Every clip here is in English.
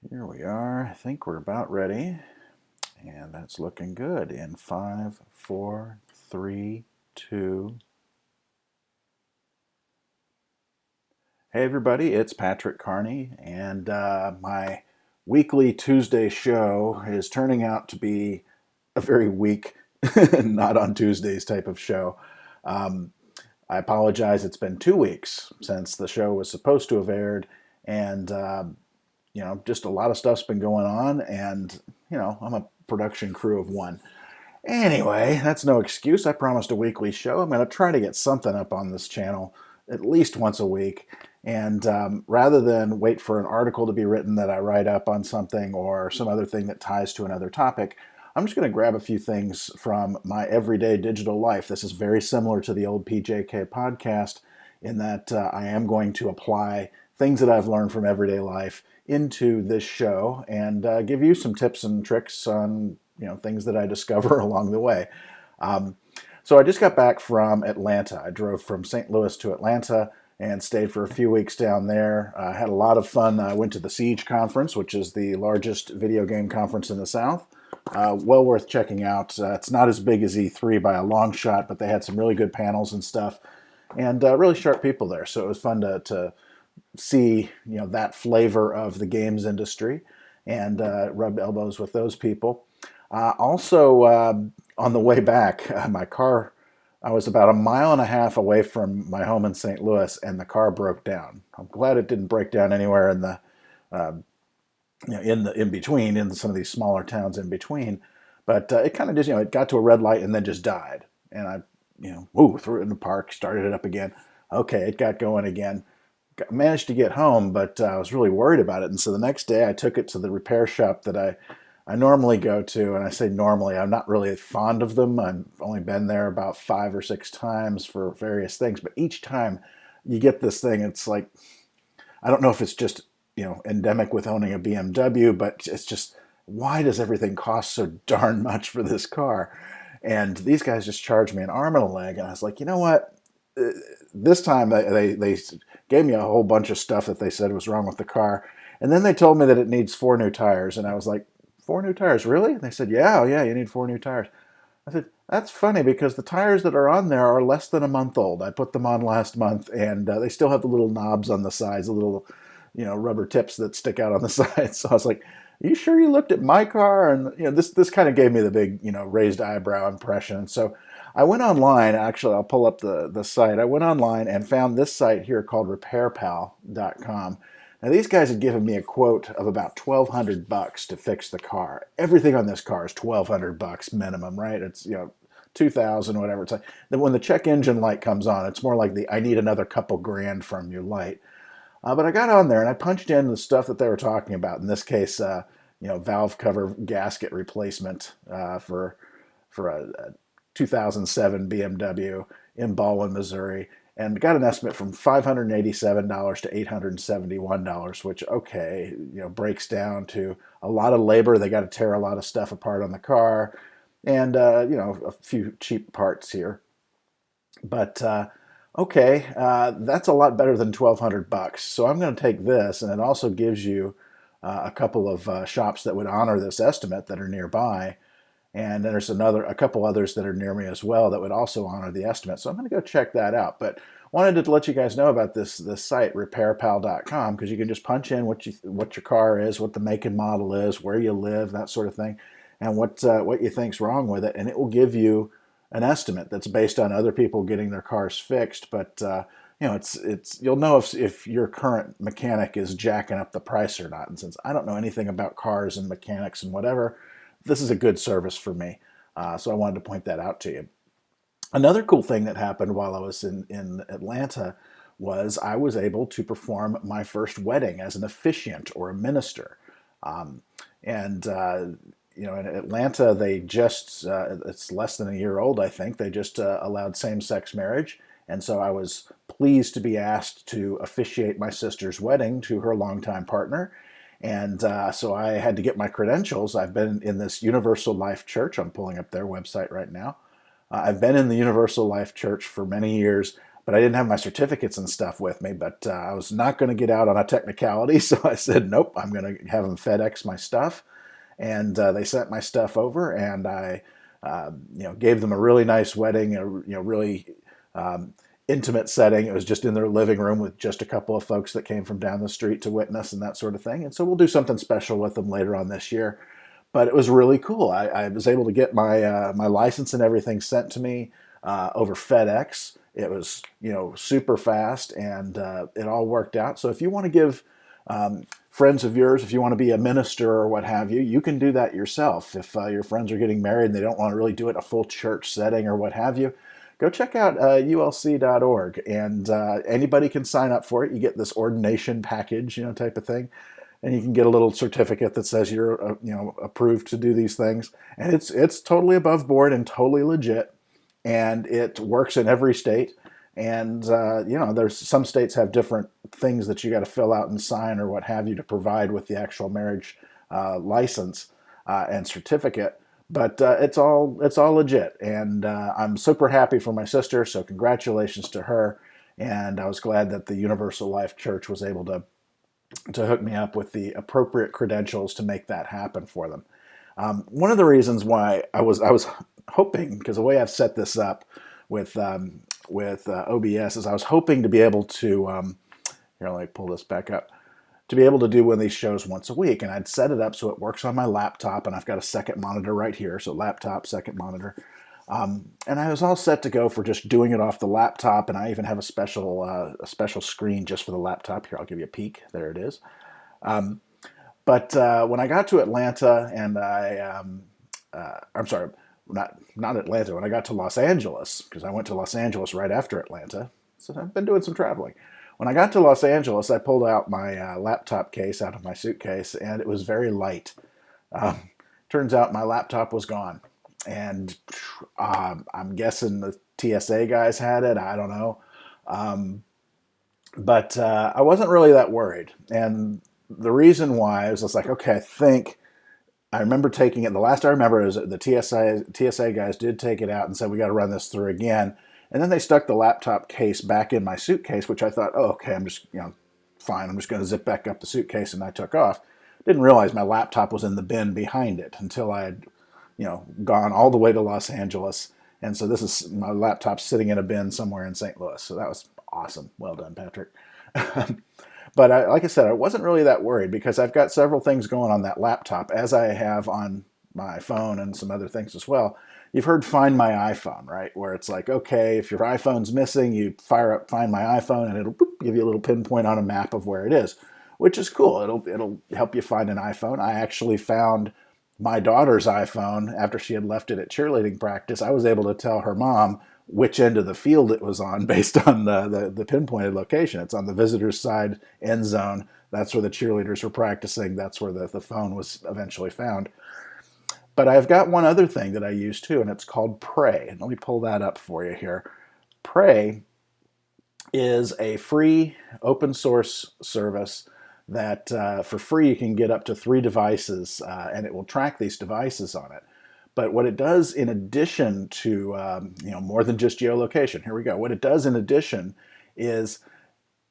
Here we are. I think we're about ready. And that's looking good in 5, 4, 3, 2. Hey, everybody, it's Patrick Carney, and my weekly Tuesday show is turning out to be a very weak, not on Tuesdays type of show. Um, I apologize. It's been 2 weeks since the show was supposed to have aired, and just a lot of stuff's been going on, and I'm a production crew of one. Anyway, that's no excuse. I promised a weekly show. I'm going to try to get something up on this channel at least once a week. And rather than wait for an article to be written that I write up on something or some other thing that ties to another topic, I'm just going to grab a few things from my everyday digital life. This is very similar to the old PJK podcast in that I am going to apply things that I've learned from everyday life into this show and give you some tips and tricks on things that I discover along the way. So I just got back from Atlanta. I drove from St. Louis to Atlanta and stayed for a few weeks down there. I had a lot of fun. I went to the Siege Conference, which is the largest video game conference in the South. Well worth checking out. It's not as big as E3 by a long shot, but they had some really good panels and stuff, and really sharp people there. So it was fun to see that flavor of the games industry and rub elbows with those people. Also, on the way back, my car, I was about a mile and a half away from my home in St. Louis, and the car broke down. I'm glad it didn't break down anywhere in the, uh, in between, in some of these smaller towns in between. But it kind of just, it got to a red light and then just died. And I, threw it in the park, started it up again. Okay, it got going again. Managed to get home, but I was really worried about it. And so the next day I took it to the repair shop that I normally go to. And I say normally, I'm not really fond of them. I've only been there about 5 or 6 times for various things. But each time you get this thing, it's like, I don't know if it's just, endemic with owning a BMW, but it's just, why does everything cost so darn much for this car? And these guys just charged me an arm and a leg. And I was like, you know what? This time they gave me a whole bunch of stuff that they said was wrong with the car. And then they told me that it needs 4 new tires. And I was like, 4 new tires, really? And they said, yeah, you need 4 new tires. I said, that's funny because the tires that are on there are less than a month old. I put them on last month, and they still have the little knobs on the sides, the little, rubber tips that stick out on the sides. So I was like, are you sure you looked at my car? And this kind of gave me the big, raised eyebrow impression. So I went online. Actually, I'll pull up the site. I went online and found this site here called RepairPal.com. Now these guys had given me a quote of about $1,200 to fix the car. Everything on this car is $1,200 minimum, right? It's 2,000, whatever. It's like then when the check engine light comes on, it's more like the I need another couple grand from your light. But I got on there and I punched in the stuff that they were talking about. In this case, valve cover gasket replacement for a 2007 BMW in Baldwin, Missouri, and got an estimate from $587 to $871, which breaks down to a lot of labor. They got to tear a lot of stuff apart on the car, and a few cheap parts here. But that's a lot better than $1,200. So I'm going to take this, and it also gives you a couple of shops that would honor this estimate that are nearby. And then there's a couple others that are near me as well that would also honor the estimate. So I'm going to go check that out. But wanted to let you guys know about this site, RepairPal.com, because you can just punch in what your car is, what the make and model is, where you live, that sort of thing, and what you think's wrong with it, and it will give you an estimate that's based on other people getting their cars fixed. But it's you'll know if your current mechanic is jacking up the price or not. And since I don't know anything about cars and mechanics and whatever, this is a good service for me. So I wanted to point that out to you. Another cool thing that happened while I was in Atlanta was I was able to perform my first wedding as an officiant or a minister. In Atlanta, they just, it's less than a year old, I think. They just allowed same-sex marriage. And so I was pleased to be asked to officiate my sister's wedding to her longtime partner. And so I had to get my credentials. I've been in this Universal Life Church. I'm pulling up their website right now. I've been in the Universal Life Church for many years, but I didn't have my certificates and stuff with me. But I was not going to get out on a technicality, so I said, nope, I'm going to have them FedEx my stuff. And they sent my stuff over, and I, gave them a really nice wedding, really intimate setting. It was just in their living room with just a couple of folks that came from down the street to witness and that sort of thing. And so we'll do something special with them later on this year. But it was really cool. I was able to get my my license and everything sent to me over FedEx. It was super fast, and it all worked out. So if you want to give friends of yours, if you want to be a minister or what have you, you can do that yourself. If your friends are getting married and they don't want to really do it in a full church setting or what have you, go check out ulc.org, and anybody can sign up for it. You get this ordination package, type of thing, and you can get a little certificate that says you're approved to do these things. And it's totally above board and totally legit, and it works in every state. And there's some states have different things that you got to fill out and sign or what have you to provide with the actual marriage license and certificate. But it's all legit, and I'm super happy for my sister. So congratulations to her. And I was glad that the Universal Life Church was able to hook me up with the appropriate credentials to make that happen for them. One of the reasons why I was hoping, because the way I've set this up with OBS is I was hoping to be able to here, let me pull this back up, to be able to do one of these shows once a week. And I'd set it up so it works on my laptop, and I've got a second monitor right here. So laptop, second monitor. And I was all set to go for just doing it off the laptop, and I even have a special screen just for the laptop. Here, I'll give you a peek. There it is. But when I got to Atlanta, and I'm sorry, not Atlanta, when I got to Los Angeles, because I went to Los Angeles right after Atlanta, so I've been doing some traveling. When I got to Los Angeles, I pulled out my laptop case out of my suitcase, and it was very light. Turns out my laptop was gone. And I'm guessing the TSA guys had it. I don't know. But I wasn't really that worried. And the reason why I was just like, okay, I remember taking it. The last I remember is the TSA guys did take it out and said, we got to run this through again. And then they stuck the laptop case back in my suitcase, which I thought, oh, okay, I'm just, fine. I'm just going to zip back up the suitcase, and I took off. Didn't realize my laptop was in the bin behind it until I had, gone all the way to Los Angeles. And so this is my laptop sitting in a bin somewhere in St. Louis. So that was awesome. Well done, Patrick. But like I said, I wasn't really that worried because I've got several things going on that laptop, as I have on my phone and some other things as well. You've heard Find My iPhone, right? Where it's like, okay, if your iPhone's missing, you fire up Find My iPhone, and it'll give you a little pinpoint on a map of where it is, which is cool. It'll help you find an iPhone. I actually found my daughter's iPhone after she had left it at cheerleading practice. I was able to tell her mom which end of the field it was on based on the pinpointed location. It's on the visitor's side end zone. That's where the cheerleaders were practicing. That's where the phone was eventually found. But I've got one other thing that I use too, and it's called Pray. And let me pull that up for you here. Pray is a free open source service that for free you can get up to 3 devices, and it will track these devices on it. But what it does in addition to more than just geolocation, here we go. What it does in addition is,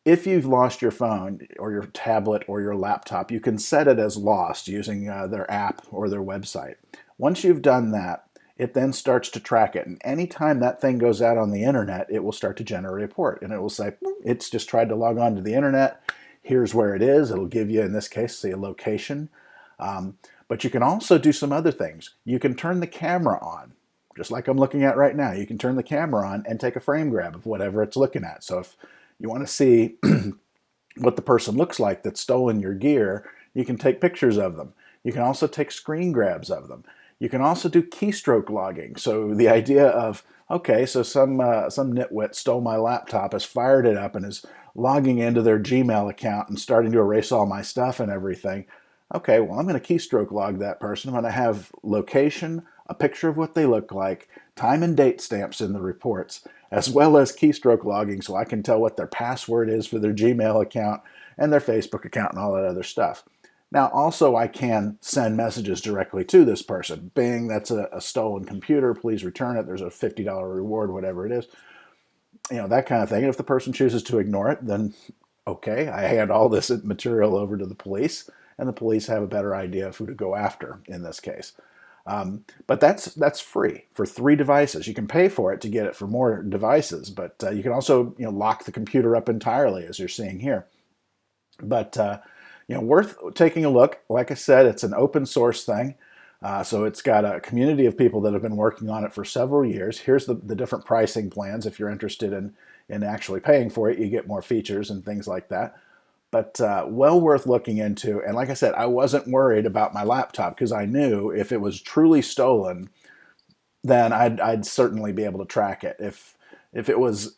if you've lost your phone or your tablet or your laptop, you can set it as lost using their app or their website. Once you've done that, it then starts to track it. And anytime that thing goes out on the internet, it will start to generate a report. And it will say, it's just tried to log on to the internet. Here's where it is. It'll give you, in this case, say a location. But you can also do some other things. You can turn the camera on, just like I'm looking at right now. You can turn the camera on and take a frame grab of whatever it's looking at. So if you want to see what the person looks like that's stolen your gear, you can take pictures of them. You can also take screen grabs of them. You can also do keystroke logging. So the idea of, okay, so some nitwit stole my laptop, has fired it up, and is logging into their Gmail account and starting to erase all my stuff and everything. Okay, well, I'm going to keystroke log that person. I'm going to have location, a picture of what they look like, time and date stamps in the reports, as well as keystroke logging, so I can tell what their password is for their Gmail account and their Facebook account and all that other stuff. Now, also, I can send messages directly to this person. Bing, that's a stolen computer. Please return it. There's a $50 reward, whatever it is. that kind of thing. And if the person chooses to ignore it, then okay, I hand all this material over to the police, and the police have a better idea of who to go after in this case. But that's free for 3 devices. You can pay for it to get it for more devices, but you can also lock the computer up entirely, as you're seeing here. But worth taking a look. Like I said, it's an open source thing. So it's got a community of people that have been working on it for several years. Here's the different pricing plans. If you're interested in actually paying for it, you get more features and things like that. But well worth looking into. And like I said, I wasn't worried about my laptop because I knew if it was truly stolen, then I'd certainly be able to track it. If it was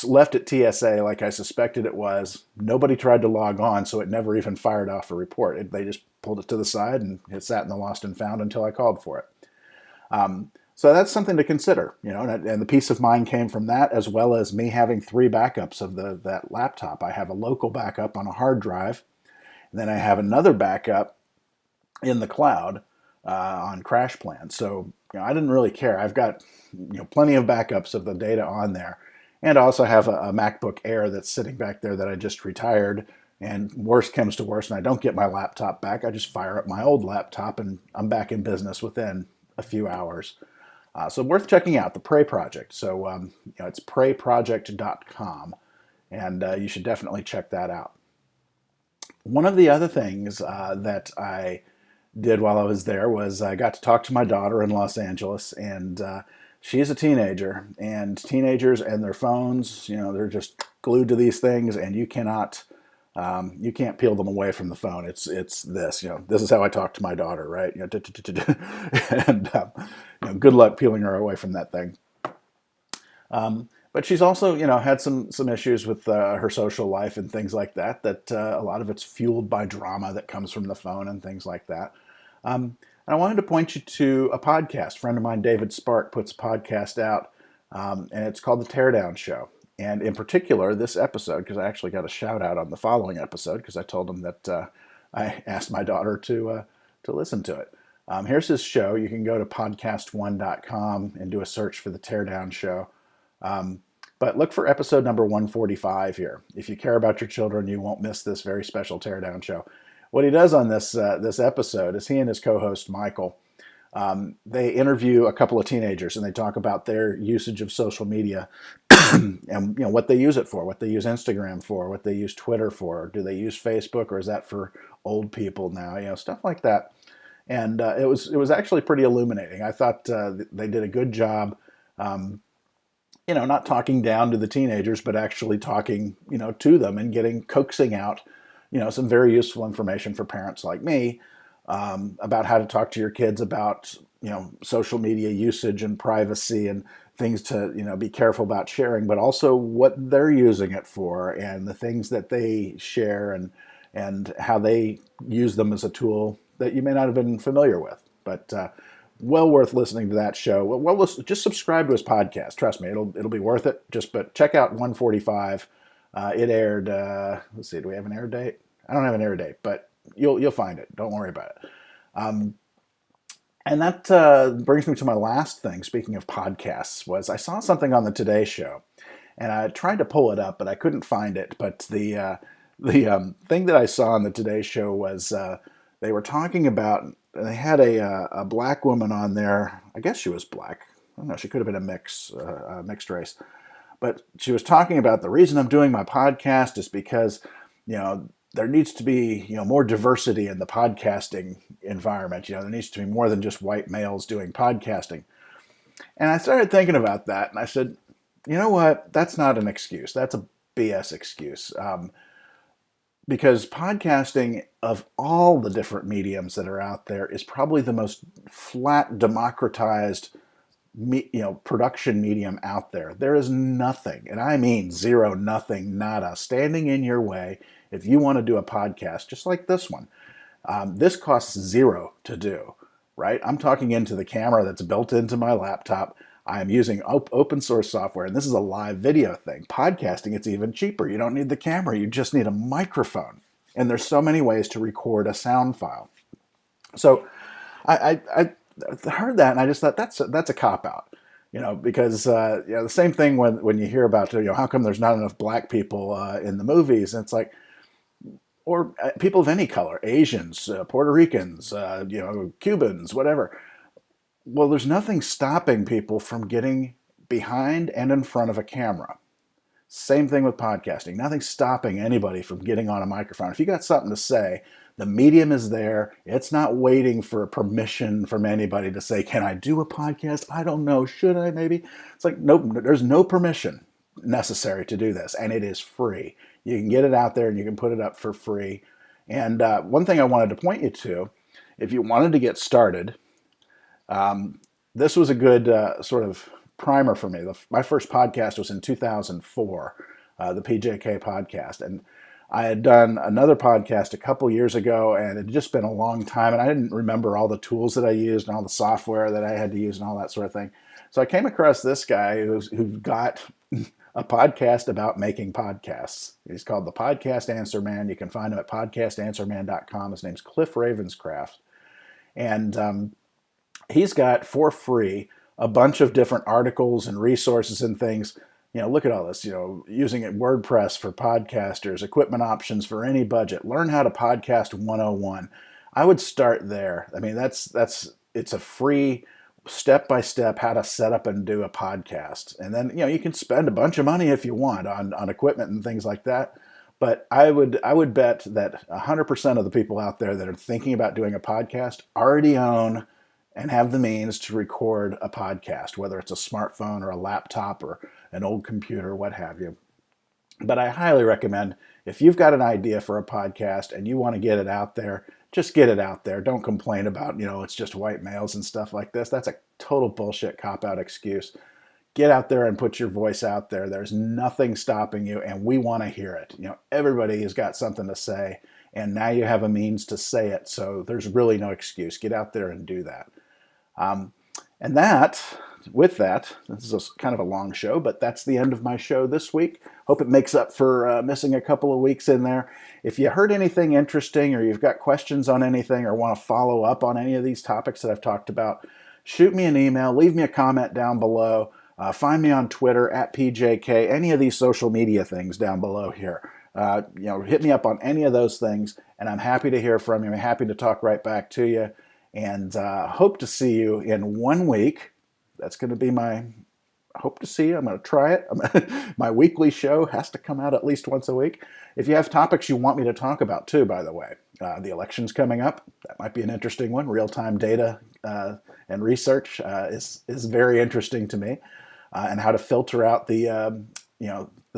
left at TSA like I suspected it was, nobody tried to log on, so it never even fired off a report. They just pulled it to the side and it sat in the lost and found until I called for it. So that's something to consider, and the peace of mind came from that, as well as me having 3 backups of that laptop. I have a local backup on a hard drive, and then I have another backup in the cloud on CrashPlan. So I didn't really care. I've got plenty of backups of the data on there, and I also have a MacBook Air that's sitting back there that I just retired. And worst comes to worst, and I don't get my laptop back, I just fire up my old laptop, and I'm back in business within a few hours. So worth checking out, the Prey Project. So it's PreyProject.com, and you should definitely check that out. One of the other things that I did while I was there was I got to talk to my daughter in Los Angeles, and she's a teenager, and teenagers and their phones, they're just glued to these things, and you can't peel them away from the phone. It's this, this is how I talk to my daughter, right? And good luck peeling her away from that thing. But she's also, had some issues with her social life and things like that. That a lot of it's fueled by drama that comes from the phone and things like that. And I wanted to point you to a podcast. A friend of mine, David Spark, puts a podcast out, and it's called The Teardown Show. And in particular, this episode, because I actually got a shout out on the following episode, because I told him that I asked my daughter to listen to it. Here's his show. You can go to podcast1.com and do a search for The Teardown Show. But look for episode number 145 here. If you care about your children, you won't miss this very special Teardown Show. What he does on this episode is he and his co-host, Michael, they interview a couple of teenagers, and they talk about their usage of social media and what they use it for, what they use Instagram for, what they use Twitter for. Do they use Facebook, or is that for old people now? Stuff like that. And it was actually pretty illuminating. I thought they did a good job, not talking down to the teenagers, but actually talking, to them and coaxing out, some very useful information for parents like me about how to talk to your kids about, social media usage and privacy and things to, be careful about sharing, but also what they're using it for and the things that they share and how they use them as a tool that you may not have been familiar with. But well worth listening to that show. Well, just subscribe to his podcast. Trust me, it'll be worth it. But check out 145. It aired. Let's see. Do we have an air date? I don't have an air date, but you'll find it. Don't worry about it. And that brings me to my last thing. Speaking of podcasts, was I saw something on the Today Show, and I tried to pull it up, but I couldn't find it. But the thing that I saw on the Today Show was they were talking about. They had a black woman on there. I guess she was black. I don't know. She could have been a mixed race. But she was talking about the reason I'm doing my podcast is because, there needs to be, more diversity in the podcasting environment. There needs to be more than just white males doing podcasting. And I started thinking about that, and I said, you know what? That's not an excuse. That's a BS excuse. Because podcasting, of all the different mediums that are out there, is probably the most flat, democratized production medium out there. There is nothing, and I mean zero, nothing, nada, standing in your way if you want to do a podcast just like this one. This costs zero to do, right? I'm talking into the camera that's built into my laptop. I'm using open source software, and this is a live video thing. Podcasting, it's even cheaper. You don't need the camera. You just need a microphone. And there's so many ways to record a sound file. So I heard that, and I just thought that's a cop-out. Because the same thing when you hear about how come there's not enough black people in the movies, and it's like, or people of any color, Asians, Puerto Ricans, Cubans, whatever. Well, there's nothing stopping people from getting behind and in front of a camera. Same thing with podcasting. Nothing stopping anybody from getting on a microphone. If you got something to say, the medium is there. It's not waiting for permission from anybody to say, can I do a podcast? I don't know. Should I maybe? It's like, nope, there's no permission necessary to do this. And it is free. You can get it out there and you can put it up for free. And one thing I wanted to point you to, if you wanted to get started, this was a good sort of primer for me. My first podcast was in 2004, the PJK podcast. And I had done another podcast a couple years ago, and it had just been a long time, and I didn't remember all the tools that I used and all the software that I had to use and all that sort of thing. So I came across this guy who got a podcast about making podcasts. He's called the Podcast Answer Man. You can find him at podcastanswerman.com. His name's Cliff Ravenscraft. And he's got for free a bunch of different articles and resources and things. Look at all this, using WordPress for podcasters, equipment options for any budget, learn how to podcast 101. I would start there. I mean, it's a free step-by-step how to set up and do a podcast. And then, you can spend a bunch of money if you want on equipment and things like that. But I would bet that 100% of the people out there that are thinking about doing a podcast already own and have the means to record a podcast, whether it's a smartphone or a laptop or an old computer, what have you. But I highly recommend, if you've got an idea for a podcast and you want to get it out there, just get it out there. Don't complain about, it's just white males and stuff like this. That's a total bullshit cop-out excuse. Get out there and put your voice out there. There's nothing stopping you, and we want to hear it. Everybody has got something to say, and now you have a means to say it, so there's really no excuse. Get out there and do that. And with that, this is kind of a long show, but that's the end of my show this week. Hope it makes up for missing a couple of weeks in there. If you heard anything interesting, or you've got questions on anything, or want to follow up on any of these topics that I've talked about, shoot me an email, leave me a comment down below, find me on Twitter at PJK, any of these social media things down below here. Hit me up on any of those things, and I'm happy to hear from you. I'm happy to talk right back to you. And hope to see you in 1 week. That's going to be hope to see you. I'm going to try it. My weekly show has to come out at least once a week. If you have topics you want me to talk about too, by the way, the election's coming up. That might be an interesting one. Real-time data and research is very interesting to me, and how to filter out the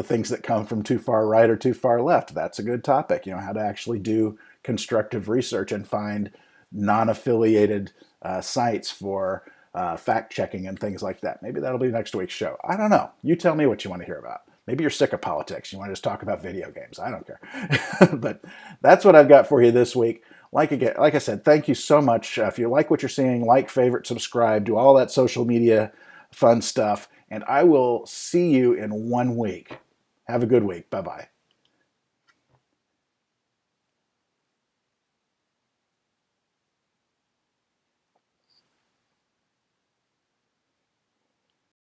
things that come from too far right or too far left. That's a good topic. How to actually do constructive research and find non-affiliated sites for fact-checking and things like that. Maybe that'll be next week's show. I don't know. You tell me what you want to hear about. Maybe you're sick of politics. You want to just talk about video games. I don't care. But that's what I've got for you this week. Like I said, thank you so much. If you like what you're seeing, like, favorite, subscribe, do all that social media fun stuff. And I will see you in 1 week. Have a good week. Bye-bye.